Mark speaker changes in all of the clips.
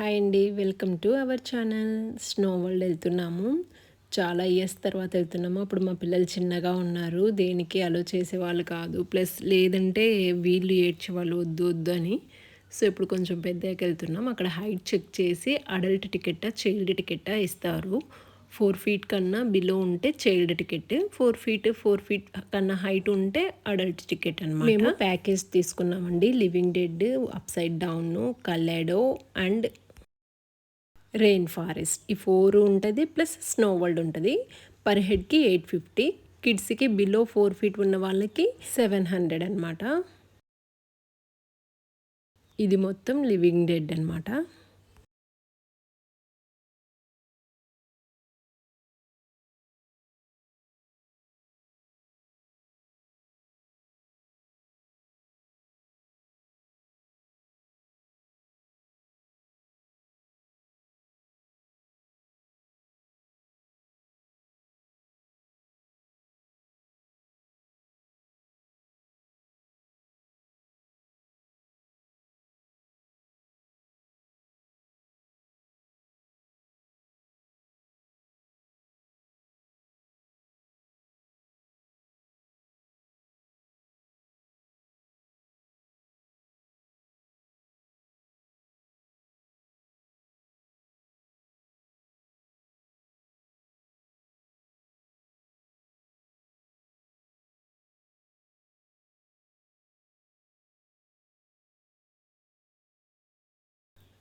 Speaker 1: Hi అండి. Welcome to our channel. Snow world వెళ్తున్నాము. చాలా ఇయర్స్ తర్వాత వెళ్తున్నాము. అప్పుడు మా పిల్లలు చిన్నగా ఉన్నారు. దేనికి అలో చేసేవాళ్ళు కాదు. ప్లస్ లేదంటే వీళ్ళు ఏడ్చేవాళ్ళు వద్దు వద్దు అని. సో ఇప్పుడు కొంచెం పెద్దయ్యాక వెళ్తున్నాం. అక్కడ హైట్ చెక్ చేసి అడల్ట్ టికెట్టా, చైల్డ్ టికెట్టా ఇస్తారు. 4 ఫీట్ కన్నా బిలో ఉంటే చైల్డ్ టికెట్. 4 ఫీట్ కన్నా హైట్ ఉంటే అడల్ట్ టికెట్ అనమాట. మేము ప్యాకేజ్ తీసుకున్నామండి. లివింగ్ డెడ్, అప్సైడ్ డౌన్, కలాడో అండ్ రెయిన్ ఫారెస్ట్ ఈ 4 ఉంటది. ప్లస్ స్నో వరల్డ్ ఉంటది. పర్ హెడ్‌కి 850. కిడ్స్‌కి బిలో 4 ఫీట్ ఉన్న వాళ్ళకి 700 అనమాట. ఇది మొత్తం లివింగ్ డెడ్ అనమాట.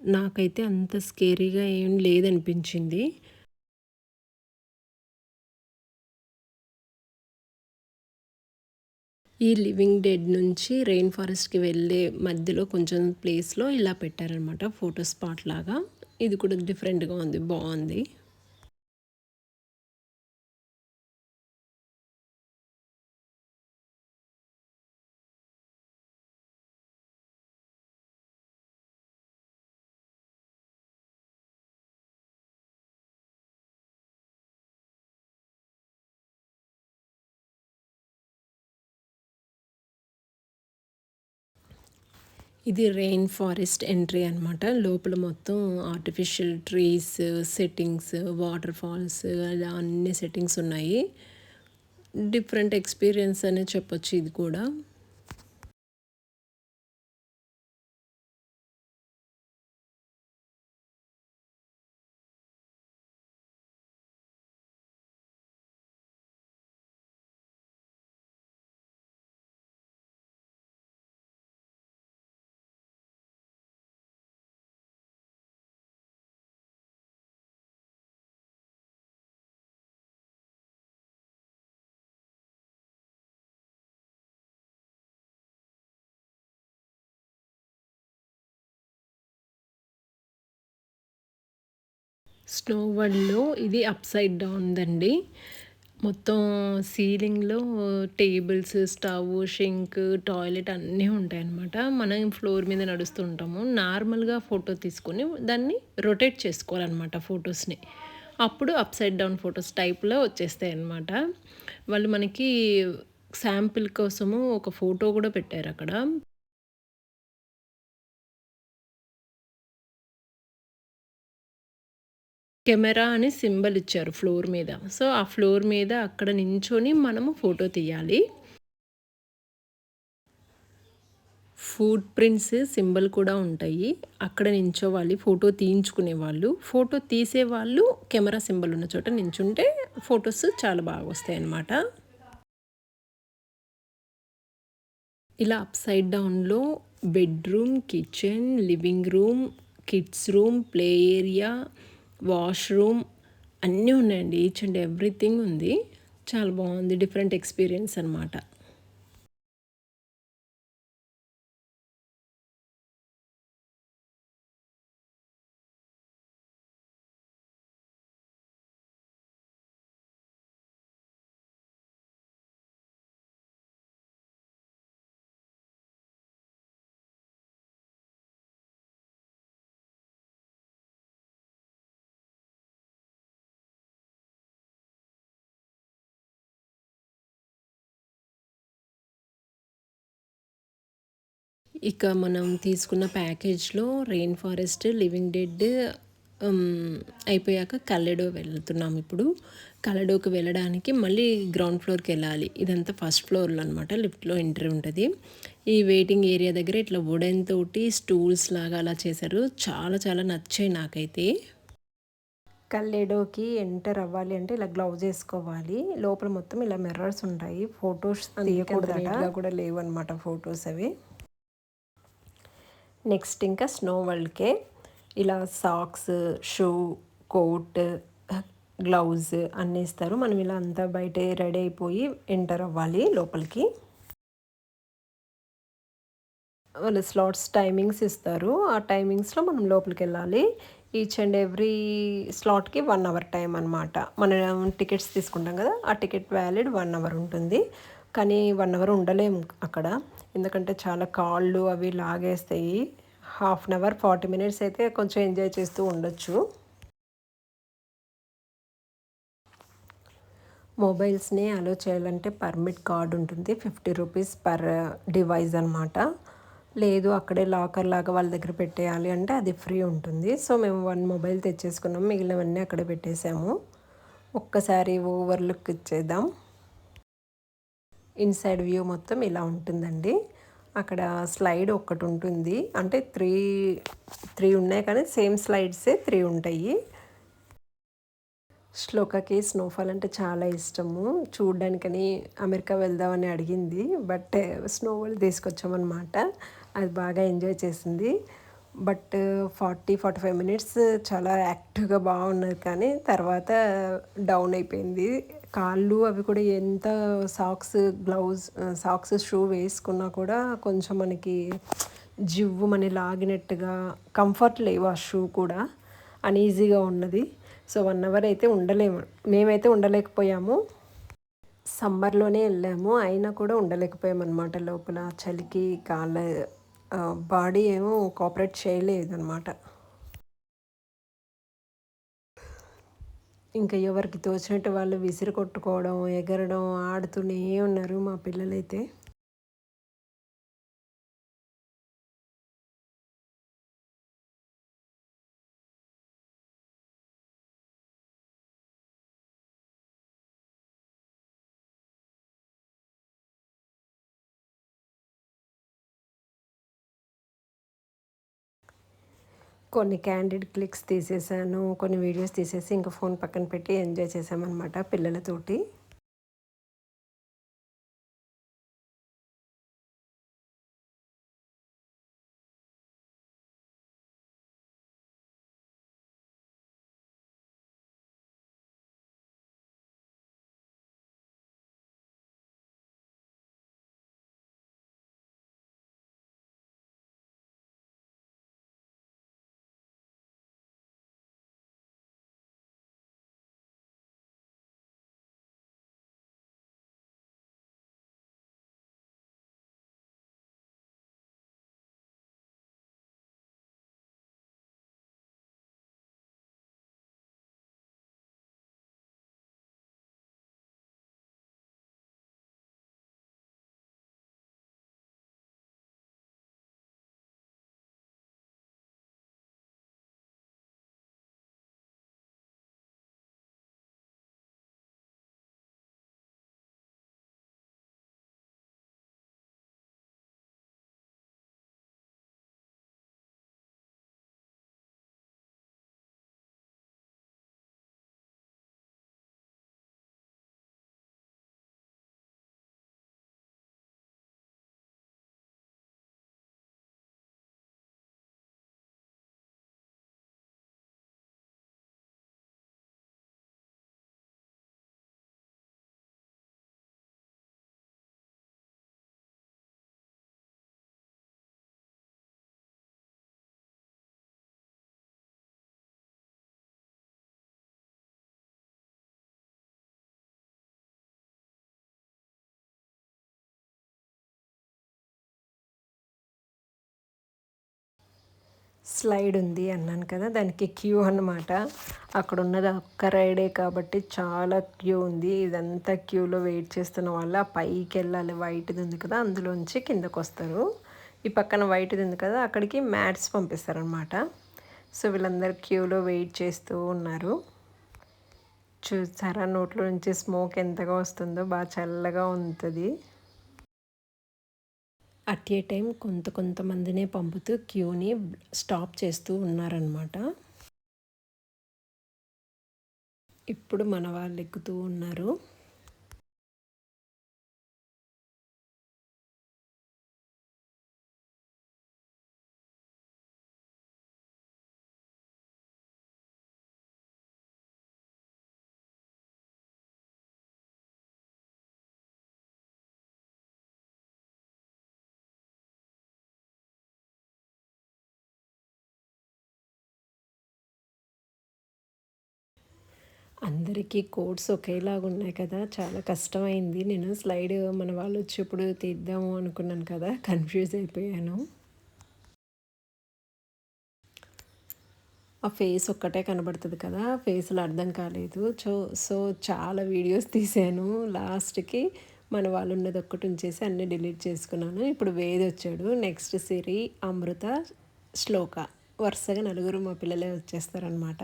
Speaker 1: నాకైతే అంత స్కేరీగా ఏం లేదనిపించింది. ఈ లివింగ్ డెడ్ నుంచి రెయిన్ ఫారెస్ట్‌కి వెళ్ళే మధ్యలో కొంచెం ప్లేస్‌లో ఇలా పెట్టారనమాట. ఫోటో స్పాట్ లాగా. ఇది కూడా డిఫరెంట్‌గా ఉంది. బావుంది. ఇది రెయిన్ ఫారెస్ట్ ఎంట్రీ అనమాట. లోపల మొత్తం artificial trees, settings, waterfalls అలా అన్ని సెట్టింగ్స్ ఉన్నాయి. డిఫరెంట్ ఎక్స్‌పీరియన్స్ అనే చెప్పొచ్చు ఇది కూడా. స్నో వరల్డ్‌లో ఇది అప్‌సైడ్ డౌన్‌దండి. మొత్తం సీలింగ్‌లో టేబుల్స్, స్టవ్, షింక్, టాయిలెట్ అన్నీ ఉంటాయన్నమాట. మనం ఫ్లోర్ మీద నడుస్తూ ఉంటాము. నార్మల్‌గా ఫోటో తీసుకొని దాన్ని రొటేట్ చేసుకోవాలన్నమాట ఫోటోస్‌ని. అప్పుడు అప్‌సైడ్ డౌన్ ఫోటోస్ టైప్‌లో వచ్చేస్తాయన్నమాట. వాళ్ళు మనకి శాంపిల్ కోసము ఒక ఫోటో కూడా పెట్టారక్కడ. కెమెరా అని సింబల్ ఇచ్చారు ఫ్లోర్ మీద. సో, ఆ ఫ్లోర్ మీద అక్కడ నించొని మనము ఫోటో తీయాలి. ఫుట్ ప్రింట్స్ సింబల్ కూడా ఉంటాయి. అక్కడ నించోవాలి. ఫోటో తీయించుకునేవాళ్ళు. ఫోటో తీసేవాళ్ళు కెమెరా సింబల్ ఉన్న చోట నించుంటే ఫోటోస్ చాలా బాగా వస్తాయన్నమాట. ఇలా అప్‌సైడ్ డౌన్‌లో bedroom, kitchen, living room, kids room, play area, washroom అన్నీ ఉన్నాయండి. ఈచ్ అండ్ ఎవ్రీథింగ్ ఉంది. చాలా బావుంది. డిఫరెంట్ ఎక్స్‌పీరియన్స్ అనమాట. ఇక మనం తీసుకున్న ప్యాకేజ్లో రెయిన్ ఫారెస్ట్, లివింగ్ డెడ్ అయిపోయాక కల్లెడో వెళ్తున్నాం ఇప్పుడు. కల్లెడోకి వెళ్ళడానికి మళ్ళీ గ్రౌండ్ ఫ్లోర్కి వెళ్ళాలి. ఇదంతా ఫస్ట్ ఫ్లోర్లో అనమాట, లిఫ్ట్లో ఎంట్రీ ఉంటుంది. ఈ వెయిటింగ్ ఏరియా దగ్గర ఇట్లా వుడెన్ తోటి స్టూల్స్ లాగా అలా చేశారు. చాలా చాలా నచ్చాయి నాకైతే. కల్లెడోకి ఎంటర్ అవ్వాలి అంటే ఇలా గ్లౌజ్ వేసుకోవాలి. లోపల మొత్తం ఇలా మిర్రర్స్ ఉంటాయి. ఫొటోస్ తీయకూడదట కూడా లేవు అనమాట ఫొటోస్ అవి. నెక్స్ట్ ఇంకా స్నో వరల్డ్కే ఇలా సాక్స్, షూ, కోట్, గ్లౌజ్ అన్నీ ఇస్తారు. మనం ఇలా అంతా బయటే రెడీ అయిపోయి ఎంటర్ అవ్వాలి లోపలికి. వాళ్ళు స్లాట్స్ టైమింగ్స్ ఇస్తారు. ఆ టైమింగ్స్లో మనం లోపలికి వెళ్ళాలి. ఈచ్ అండ్ ఎవ్రీ స్లాట్కి 1 అవర్ టైం అనమాట. మనం టికెట్స్ తీసుకుంటాం కదా, ఆ టికెట్ వ్యాలిడ్ 1 అవర్ ఉంటుంది. కానీ 1 అవర్ ఉండలేము అక్కడ, ఎందుకంటే చాలా కాళ్ళు అవి లాగేస్తాయి. హాఫ్ అన్ అవర్ 40 మినిట్స్ అయితే కొంచెం ఎంజాయ్ చేస్తూ ఉండొచ్చు. మొబైల్స్ని అలో చేయాలంటే పర్మిట్ కార్డ్ ఉంటుంది. 50 రూపీస్ పర్ డివైస్ అనమాట. లేదు అక్కడే లాకర్ లాగా వాళ్ళ దగ్గర పెట్టేయాలి అంటే అది ఫ్రీ ఉంటుంది. సో మేము 1 మొబైల్ తెచ్చేసుకున్నాం, మిగిలినవన్నీ అక్కడే పెట్టేసాము. ఒక్కసారి ఓవర్ లుక్ ఇచ్చేద్దాం. ఇన్సైడ్ వ్యూ మొత్తం ఇలా ఉంటుందండి. అక్కడ స్లైడ్ ఒక్కటి ఉంటుంది, అంటే త్రీ ఉన్నాయి కానీ సేమ్ స్లైడ్సే 3 ఉంటాయి. శ్లోకకి స్నోఫాల్ అంటే చాలా ఇష్టము. చూడ్డానికని అమెరికా వెళ్దామని అడిగింది, బట్ స్నో వరల్డ్ తీసుకొచ్చామన్నమాట. అది బాగా ఎంజాయ్ చేసింది. బట్ 40-45 మినిట్స్ చాలా యాక్టివ్గా బాగున్నది, కానీ తర్వాత డౌన్ అయిపోయింది. కాళ్ళు అవి కూడా ఎంత సాక్స్ షూ వేసుకున్నా కూడా కొంచెం మనకి జివ్వుమని లాగినట్టుగా కంఫర్ట్ లేవు ఆ షూ కూడా, అన్ఈజీగా ఉన్నది. సో 1 అవర్ అయితే ఉండలేము, మేమైతే ఉండలేకపోయాము. సమ్మర్లోనే వెళ్ళాము, అయినా కూడా ఉండలేకపోయాము అనమాట. లోపల చలికి బాడీ ఏమో కోఆపరేట్ చేయలేదన్నమాట. ఇంకా ఎవరికి తోచినట్టు వాళ్ళు విసిరి కొట్టుకోవడం, ఎగరడం, ఆడుతూనే ఉన్నారు మా పిల్లలైతే. కొన్ని క్యాండిడ్ క్లిక్స్ తీసేసాను, కొన్ని వీడియోస్ తీసేసి ఇంకా ఫోన్ పక్కన పెట్టి ఎంజాయ్ చేసామన్నమాట పిల్లలతోటి. స్లైడ్ ఉంది అన్నాను కదా, దానికి క్యూ అన్నమాట. అక్కడ ఉన్నది ఒక్క రైడే కాబట్టి చాలా క్యూ ఉంది. ఇదంతా క్యూలో వెయిట్ చేస్తున్న వల్ల పైకి వెళ్ళాలి, వైట్ది ఉంది కదా అందులోంచి కిందకు వస్తారు. ఈ పక్కన వైట్‌ది ఉంది కదా! అక్కడికి మ్యాట్స్ పంపిస్తారనమాట. సో, వీళ్ళందరూ క్యూలో వెయిట్ చేస్తూ ఉన్నారు. చూసారా నోట్లో నుంచి స్మోక్ ఎంతగా వస్తుందో చల్లగా ఉంటది. అట్ ఏ టైమ్ కొంతమందినే పంపుతూ క్యూని స్టాప్ చేస్తూ ఉన్నారనమాట. ఇప్పుడు మన వాళ్ళు ఎక్కుతూ ఉన్నారు. అందరికీ కోడ్స్ ఒకేలాగా ఉన్నాయి కదా! చాలా కష్టమైంది. నేను స్లైడ్ మన వాళ్ళు వచ్చేప్పుడు తీద్దాము అనుకున్నాను కదా! కన్‌ఫ్యూజ్ అయిపోయాను. ఆ ఫేస్ ఒక్కటే కనబడుతది కదా! ఫేస్‌లో అర్థం కాలేదు. సో, చాలా వీడియోస్ తీశాను. లాస్ట్‌కి మన వాళ్ళు ఉన్నదొక్కటి ఉంచేసి అన్నీ డిలీట్ చేసుకున్నాను. ఇప్పుడు వేదొచ్చాడు. నెక్స్ట్ సిరి, అమృత, శ్లోక వరుసగా నలుగురు మా పిల్లలే వచ్చేస్తారనమాట.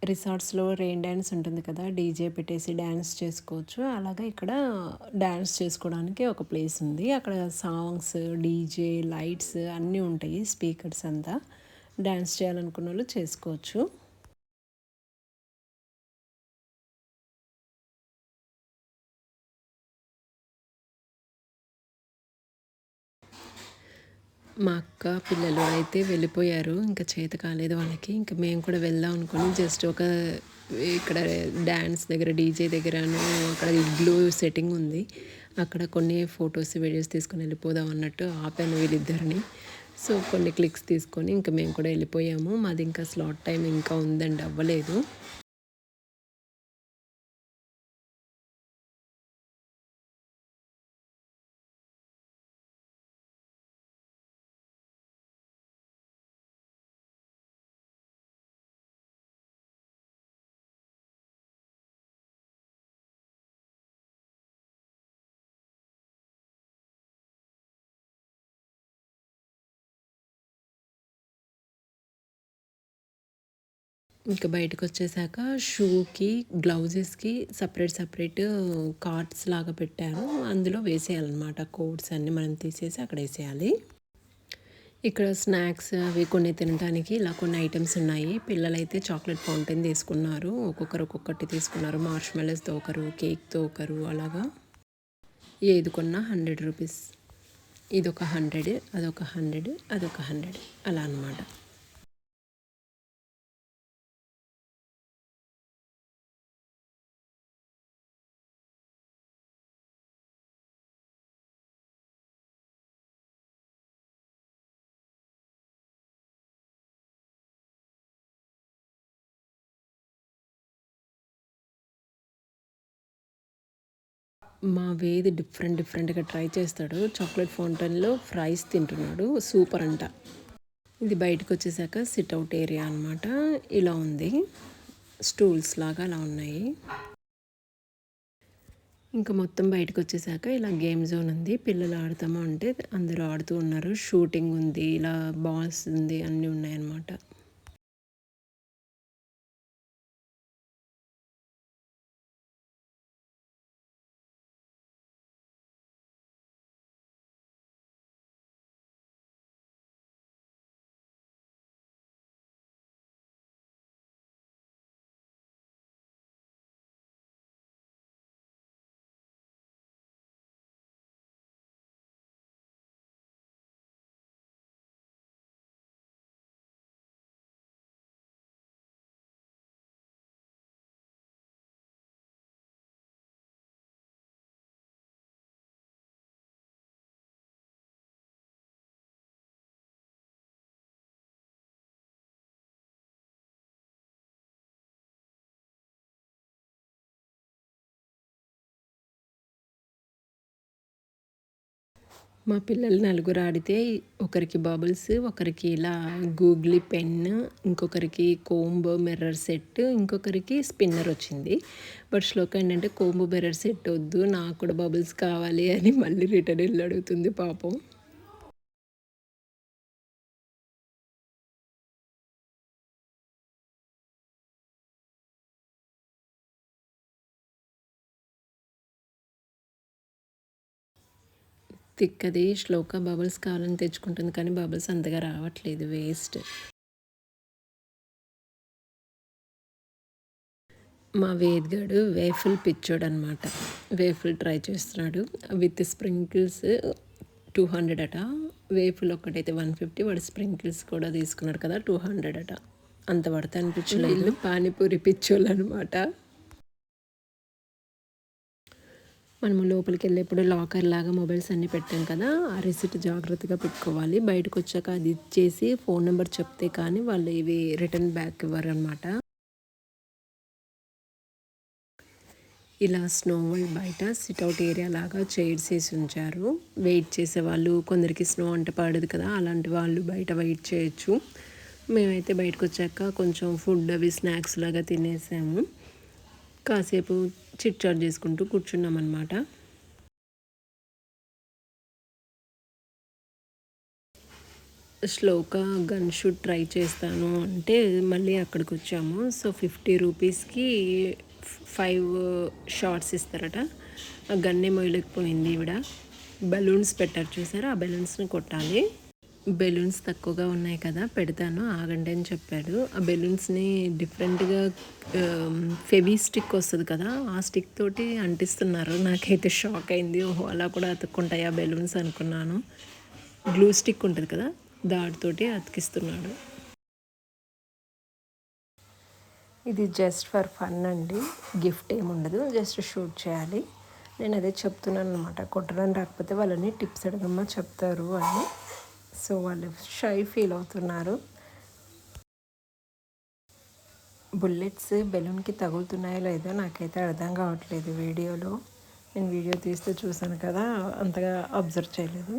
Speaker 1: రిసార్ట్స్‌లో రెయిన్ డాన్స్ ఉంటుంది కదా! డీజే పెట్టేసి డాన్స్ చేసుకోవచ్చు. అలాగా ఇక్కడ డాన్స్ చేసుకోవడానికి ఒక ప్లేస్ ఉంది. అక్కడ సాంగ్స్, డీజే, లైట్స్ అన్నీ ఉంటాయి. స్పీకర్స్ అంతా. డాన్స్ చేయాలనుకున్నోళ్ళు చేసుకోవచ్చు. మా అక్క పిల్లలు అయితే వెళ్ళిపోయారు. ఇంక చేత కాలేదు వాళ్ళకి. ఇంక మేము కూడా వెళ్దాం అనుకోని జస్ట్ ఇక్కడ డాన్స్ దగ్గర డీజే దగ్గరను అక్కడ ఇగ్లూ సెట్టింగ్ ఉంది. అక్కడ కొన్ని ఫోటోస్, వీడియోస్ తీసుకొని వెళ్ళిపోదాం అన్నట్టు ఆపాను వీళ్ళిద్దరిని. సో, కొన్ని క్లిక్స్ తీసుకొని ఇంక మేము కూడా వెళ్ళిపోయాము. మాది ఇంకా స్లాట్ టైమ్ ఇంకా ఉందండి అవ్వలేదు. ఇంక బయటకొచ్చేసాక షూకి, గ్లౌజెస్‌కి సెపరేట్ కార్ట్స్ లాగా పెట్టారు. అందులో వేసేయాలనమాట. కోడ్స్ అన్నీ మనం తీసేసి అక్కడేసేయాలి. ఇక్కడ స్నాక్స్ అవి కొన్ని తినడానికి ఇలా కొన్ని ఐటెమ్స్ ఉన్నాయి. పిల్లలైతే చాక్లెట్ ఫౌంటైన్ తీసుకున్నారు. ఒక్కొక్కరు ఒక్కొక్కటి తీసుకున్నారు. మార్ష్‌మెల్లోస్‌తో ఒకరు, కేక్‌తో ఒకరు అలాగా. ఏది కొన్నా రూ. 100. ఇదొక 100, అదొక 100, అదొక 100 అలా అనమాట. మా వేది డిఫరెంట్‌గా ట్రై చేస్తాడు. చాక్లెట్ ఫౌంటైన్‌లో ఫ్రైస్ తింటున్నాడు. సూపర్ అంట. ఇది బయటకొచ్చేసాక సిట్ ఔట్ ఏరియా అనమాట. ఇలా ఉంది. స్టూల్స్ లాగా అలా ఉన్నాయి. ఇంకా మొత్తం బయటకొచ్చేసాక ఇలా గేమ్ జోన్ ఉంది. పిల్లలు ఆడతాము అంటే అందరూ ఆడుతూ ఉన్నారు. షూటింగ్ ఉంది. ఇలా బాల్స్ ఉంది. అన్నీ ఉన్నాయన్నమాట. మా పిల్లలు నలుగురు ఆడితే ఒకరికి బబుల్స్, ఒకరికి ఇలా గూగ్లీ పెన్, ఇంకొకరికి కోంబ్ మిర్రర్ సెట్, ఇంకొకరికి స్పిన్నర్ వచ్చింది. బట్ శ్లోక ఏంటంటే కోంబ్ మిర్రర్ సెట్ వద్దు, నాకు కూడా బబుల్స్ కావాలి అని మళ్ళీ రిటర్న్ వెళ్ళి అడుగుతుంది పాపం. తిక్కది శ్లోక బబుల్స్ కావాలని తెచ్చుకుంటుంది, కానీ బబుల్స్ అంతగా రావట్లేదు, వేస్ట్. మా వేద్గాడు వేఫుల్ పిచ్చోడు అనమాట. వేఫుల్ ట్రై చేస్తున్నాడు విత్ స్ప్రింకిల్స్. 200 అట. వేఫుల్ ఒక్కటైతే 150. వాడు స్ప్రింకిల్స్ కూడా తీసుకున్నాడు కదా, 200 అట. అంత పడితే అనిపించలేదు. పానీపూరి పిచ్చోళ్ళు అనమాట. మనము లోపలికి వెళ్ళేప్పుడు లాకర్ లాగా మొబైల్స్ అన్నీ పెట్టాం కదా, ఆ రిసిప్ట్ జాగ్రత్తగా పెట్టుకోవాలి. బయటకు వచ్చాక అది ఇచ్చేసి ఫోన్ నెంబర్ చెప్తే కానీ వాళ్ళు ఇవి రిటర్న్ బ్యాక్ ఇవ్వరు అనమాట. ఇలా స్నో వరల్డ్ బయట సిట్అవుట్ ఏరియా లాగా చైర్స్ వేసి ఉంచారు. వెయిట్ చేసే వాళ్ళు, కొందరికి స్నో అంటే పడదు కదా, అలాంటి వాళ్ళు బయట వెయిట్ చేయొచ్చు. మేమైతే బయటకు వచ్చాక కొంచెం ఫుడ్ అవి స్నాక్స్ లాగా తినేసాము. కాసేపు చిట్ చాట్ చేసుకుంటూ కూర్చున్నాం అనమాట. శ్లోక గన్ షూట్ ట్రై చేస్తాను అంటే మళ్ళీ అక్కడికి వచ్చాము. సో 50 రూపీస్కి 5 షార్ట్స్ ఇస్తారట. ఆ గన్నే మొయలేకపోయింది ఈవిడ. బెలూన్స్ పెట్టారు చూసారా, ఆ బెలూన్స్ని కొట్టాలి. బెలూన్స్ తక్కువగా ఉన్నాయి కదా, పెడతాను ఆగండి అని చెప్పాడు. ఆ బెలూన్స్ని డిఫరెంట్గా ఫెవీ స్టిక్ వస్తుంది కదా, ఆ స్టిక్ తోటి అంటిస్తున్నారు. నాకైతే షాక్ అయింది. ఓహో, అలా కూడా అతుక్కుంటాయి ఆ బెలూన్స్ అనుకున్నాను. గ్లూ స్టిక్ ఉంటుంది కదా, దాటితోటి అతికిస్తున్నాడు. ఇది జస్ట్ ఫర్ ఫన్ అండి, గిఫ్ట్ ఏముండదు, జస్ట్ షూట్ చేయాలి. నేను అదే చెప్తున్నాను అనమాట, కొట్టడం రాకపోతే వాళ్ళని టిప్స్ అడగమ్మా చెప్తారు అని. సో వాళ్ళు షై ఫీల్ అవుతున్నారు. బుల్లెట్స్ బెలూన్కి తగులుతున్నాయో లేదో నాకైతే అర్థం కావట్లేదు వీడియోలో. నేను వీడియో తీస్తూ చూసాను కదా, అంతగా అబ్జర్వ్ చేయలేదు.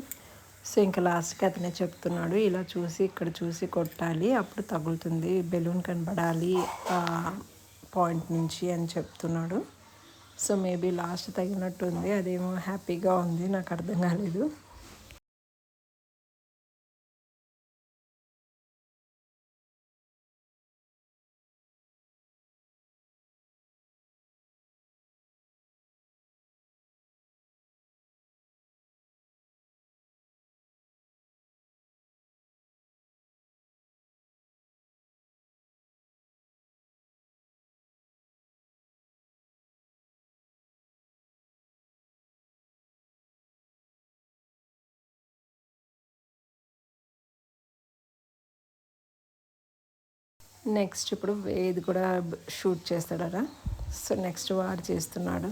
Speaker 1: సో ఇంకా లాస్ట్కి అతనే చెప్తున్నాడు, ఇలా చూసి ఇక్కడ చూసి కొట్టాలి, అప్పుడు తగులుతుంది, బెలూన్ కనబడాలి ఆ పాయింట్ నుంచి అని చెప్తున్నాడు. సో మేబీ లాస్ట్ తగినట్టుంది, అదేమో హ్యాపీగా ఉంది, నాకు అర్థం కాలేదు. నెక్స్ట్ ఇప్పుడు వేది కూడా షూట్ చేస్తాడరా. సో నెక్స్ట్ వాడు చేస్తున్నాడు.